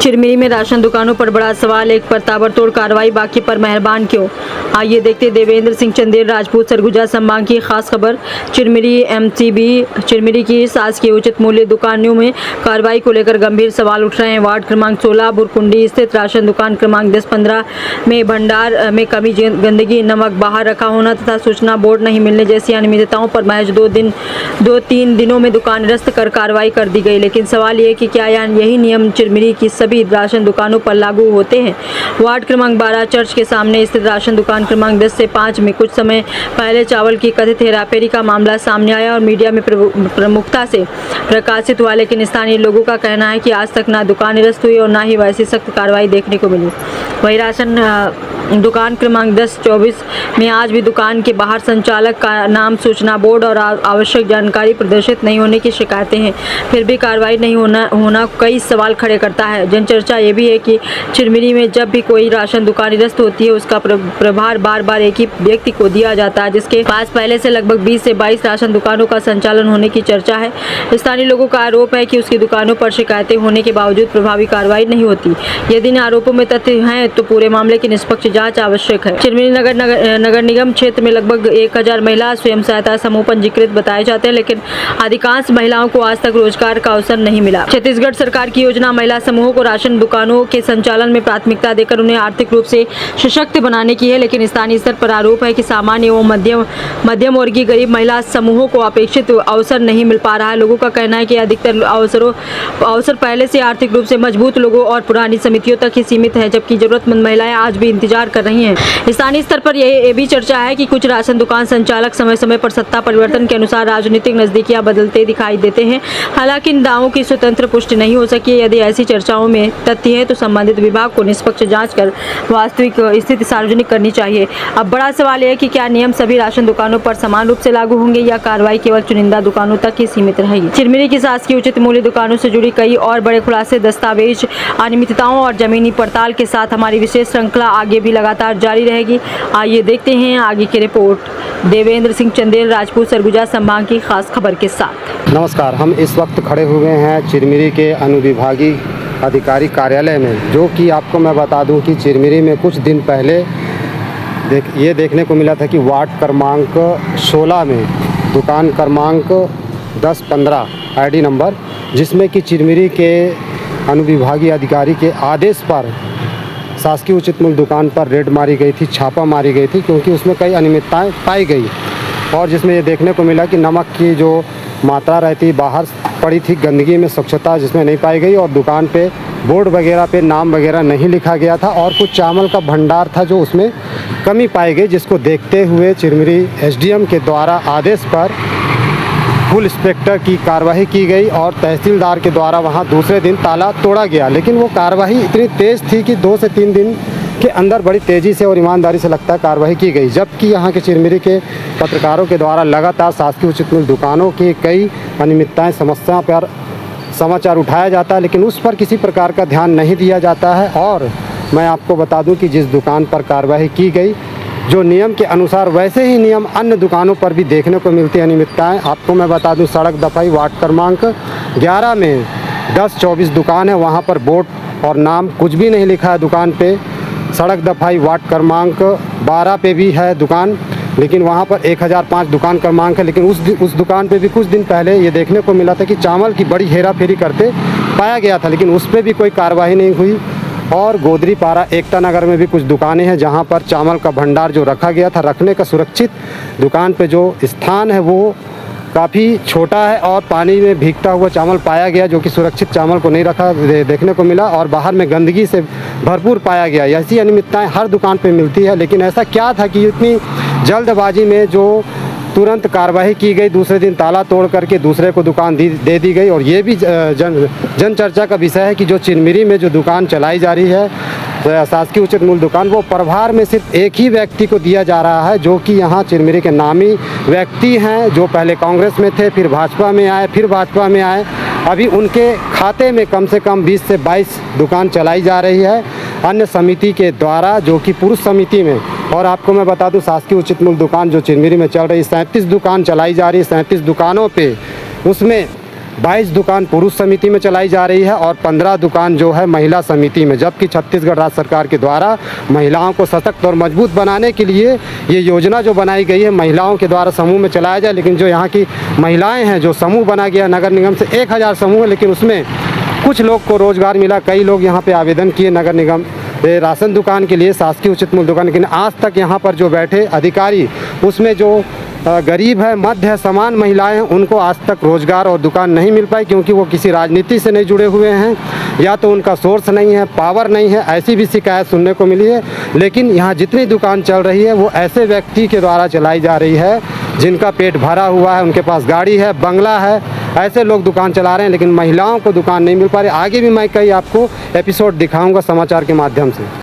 चिरमिरी में राशन दुकानों पर बड़ा सवाल, एक पर ताबड़तोड़ कार्रवाई, बाकी पर मेहरबान क्यों? आइए देखते देवेंद्र सिंह चंदेल राजपूत सरगुजा संभाग की खास खबर। चिरमिरी एमसीबी चिरमिरी की शासकीय उचित मूल्य दुकानों में कार्रवाई को लेकर गंभीर सवाल उठ रहे हैं। वार्ड क्रमांक 16 बुरकुंडी स्थित राशन दुकान क्रमांक 10-15 में भंडार में कमी, गंदगी, नमक बाहर रखा होना तथा सूचना बोर्ड नहीं मिलने जैसी अनियमितताओं पर महज 2-3 दिनों में दुकान निरस्त कर कार्रवाई कर दी गई। लेकिन सवाल ये कि क्या यही नियम चिरमिरी की सभी राशन दुकानों पर लागू होते हैं? वार्ड क्रमांक 12 चर्च के सामने स्थित राशन दुकान क्रमांक 10 से 5 में कुछ समय पहले चावल की कथित हेराफेरी का मामला सामने आया और मीडिया में प्रमुखता से प्रकाशित हुआ। लेकिन स्थानीय लोगों का कहना है कि आज तक ना दुकान निरस्त हुई और ना ही वैसी सख्त कार्रवाई देखने को मिली। वही राशन दुकान क्रमांक 10-24 में आज भी दुकान के बाहर संचालक का नाम, सूचना बोर्ड और आवश्यक जानकारी प्रदर्शित नहीं होने की शिकायतें हैं। फिर भी कार्रवाई नहीं होना कई सवाल खड़े करता है। जनचर्चा ये भी है कि चिरमिरी में जब भी कोई राशन दुकान निरस्त होती है उसका प्रभार बार एक ही व्यक्ति को दिया जाता है, जिसके पास पहले से लगभग 20 से 22 राशन दुकानों का संचालन होने की चर्चा है। स्थानीय लोगों का आरोप है कि उसकी दुकानों पर शिकायतें होने के बावजूद प्रभावी कार्रवाई नहीं होती। यदि इन आरोपों में तथ्य हैं तो पूरे मामले की निष्पक्ष जांच आवश्यक है। चिरमिरी नगर निगम क्षेत्र में लगभग 1000 महिला स्वयं सहायता समूह पंजीकृत बताए जाते हैं, लेकिन अधिकांश महिलाओं को आज तक रोजगार का अवसर नहीं मिला। छत्तीसगढ़ सरकार की योजना महिला समूहों को राशन दुकानों के संचालन में प्राथमिकता देकर उन्हें आर्थिक रूप से सशक्त बनाने की है, लेकिन स्थानीय स्तर पर आरोप है कि सामान्य एवं मध्यम वर्गीय गरीब महिला समूहों को अपेक्षित अवसर नहीं मिल पा रहा है। लोगों का कहना है कि अधिकतर अवसर पहले से आर्थिक रूप से मजबूत लोगों और पुरानी समितियों तक ही सीमित है, जबकि जरूरतमंद महिलाएं आज भी इंतजार कर रही हैं। स्थानीय स्तर पर ये भी चर्चा है कि कुछ राशन दुकान संचालक समय समय पर सत्ता परिवर्तन के अनुसार राजनीतिक नजदीकियां बदलते दिखाई देते हैं। हालांकि इन दावों की स्वतंत्र पुष्टि नहीं हो सकी। यदि ऐसी चर्चाओं में तथ्य है तो संबंधित विभाग को निष्पक्ष जांच कर वास्तविक स्थिति सार्वजनिक करनी चाहिए। अब बड़ा सवाल यह है कि क्या नियम सभी राशन दुकानों पर समान रूप से लागू होंगे या कार्रवाई केवल चुनिंदा दुकानों तक ही सीमित रहेगी। चिरमिरी की शासकीय उचित मूल्य दुकानों से जुड़ी कई और बड़े खुलासे, दस्तावेज, अनियमितताओं और जमीनी पड़ताल के साथ हमारी विशेष श्रृंखला आगे भी लगातार जारी रहेगी। आइए देखते हैं आगे की रिपोर्ट देवेंद्र सिंह चंदेल राजपूत सरगुजा संभाग की खास खबर के साथ। नमस्कार, हम इस वक्त खड़े हुए हैं चिरमिरी के अनुविभागीय अधिकारी कार्यालय में, जो कि आपको मैं बता दूं कि चिरमिरी में कुछ दिन पहले ये देखने को मिला था कि वार्ड क्रमांक 16 में दुकान क्रमांक 10-15 आईडी नंबर, जिसमें कि चिरमिरी के अनुविभागीय अधिकारी के आदेश पर शासकीय उचित मूल्य दुकान पर रेड मारी गई थी, छापा मारी गई थी, क्योंकि उसमें कई अनियमितताएं पाई गई और जिसमें ये देखने को मिला कि नमक की जो मात्रा रहती बाहर पड़ी थी, गंदगी में स्वच्छता जिसमें नहीं पाई गई और दुकान पे बोर्ड वगैरह पे नाम वगैरह नहीं लिखा गया था और कुछ चावल का भंडार था जो उसमें कमी पाई गई, जिसको देखते हुए चिरमिरी एसडीएम के द्वारा आदेश पर फुल इंस्पेक्टर की कार्रवाई की गई और तहसीलदार के द्वारा वहां दूसरे दिन ताला तोड़ा गया। लेकिन वो कार्रवाई इतनी तेज़ थी कि 2 से 3 दिन के अंदर बड़ी तेज़ी से और ईमानदारी से लगता है कार्रवाई की गई, जबकि यहाँ के चिरमिरी के पत्रकारों के द्वारा लगातार शासकीय उचित मूल्य दुकानों की कई अनियमितताएं, समस्या पर समाचार उठाया जाता है, लेकिन उस पर किसी प्रकार का ध्यान नहीं दिया जाता है। और मैं आपको बता दूं कि जिस दुकान पर कार्रवाई की गई, जो नियम के अनुसार, वैसे ही नियम अन्य दुकानों पर भी देखने को मिलती है अनियमितताएँ। आपको मैं बता दूं, सड़क दफाई वार्ड क्रमांक 11 में 10-24 दुकान है, वहाँ पर बोर्ड और नाम कुछ भी नहीं लिखा है दुकान पे। सड़क दफाई वार्ड क्रमांक 12 पे भी है दुकान, लेकिन वहाँ पर 1005 दुकान क्रमांक है, लेकिन उस दुकान पे भी कुछ दिन पहले ये देखने को मिला था कि चावल की बड़ी हेरा फेरी करते पाया गया था, लेकिन उस पर भी कोई कार्रवाई नहीं हुई। और गोदरी पारा एकता नगर में भी कुछ दुकानें हैं जहाँ पर चावल का भंडार जो रखा गया था, रखने का सुरक्षित दुकान पे जो स्थान है वो काफ़ी छोटा है और पानी में भीगता हुआ चावल पाया गया, जो कि सुरक्षित चावल को नहीं रखा देखने को मिला और बाहर में गंदगी से भरपूर पाया गया। ऐसी अनियमितताएं हर दुकान पे मिलती है, लेकिन ऐसा क्या था कि इतनी जल्दबाजी में जो तुरंत कार्रवाई की गई, दूसरे दिन ताला तोड़ करके दूसरे को दुकान दे दी गई। और ये भी जन चर्चा का विषय है कि जो चिरमिरी में जो दुकान चलाई जा रही है शासकीय उचित मूल्य दुकान, वो प्रभार में सिर्फ एक ही व्यक्ति को दिया जा रहा है, जो कि यहाँ चिरमिरी के नामी व्यक्ति हैं, जो पहले कांग्रेस में थे, फिर भाजपा में आए, फिर भाजपा में आए। अभी उनके खाते में कम से कम 20 से 22 दुकान चलाई जा रही है अन्य समिति के द्वारा, जो कि पुरुष समिति में। और आपको मैं बता दूं, शासकीय उचित मूल्य दुकान जो चिरमिरी में चल रही, 37 दुकान चलाई जा रही है। 37 दुकानों पे उसमें 22 दुकान पुरुष समिति में चलाई जा रही है और 15 दुकान जो है महिला समिति में, जबकि छत्तीसगढ़ राज्य सरकार के द्वारा महिलाओं को सशक्त और मजबूत बनाने के लिए ये योजना जो बनाई गई है महिलाओं के द्वारा समूह में चलाया जाए। लेकिन जो यहाँ की महिलाएं हैं, जो समूह बना गया नगर निगम से 1000 समूह है, लेकिन उसमें कुछ लोग को रोज़गार मिला। कई लोग यहाँ पे आवेदन किए नगर निगम राशन दुकान के लिए, शासकीय उचित मूल्य दुकान, लेकिन आज तक यहाँ पर जो बैठे अधिकारी उसमें जो गरीब है, मध्य है, समान महिलाएं हैं, उनको आज तक रोज़गार और दुकान नहीं मिल पाई, क्योंकि वो किसी राजनीति से नहीं जुड़े हुए हैं या तो उनका सोर्स नहीं है, पावर नहीं है, ऐसी भी शिकायत सुनने को मिली है। लेकिन यहाँ जितनी दुकान चल रही है वो ऐसे व्यक्ति के द्वारा चलाई जा रही है जिनका पेट भरा हुआ है, उनके पास गाड़ी है, बंगला है, ऐसे लोग दुकान चला रहे हैं, लेकिन महिलाओं को दुकान नहीं मिल पा रही। आगे भी मैं कई आपको एपिसोड दिखाऊंगा समाचार के माध्यम से।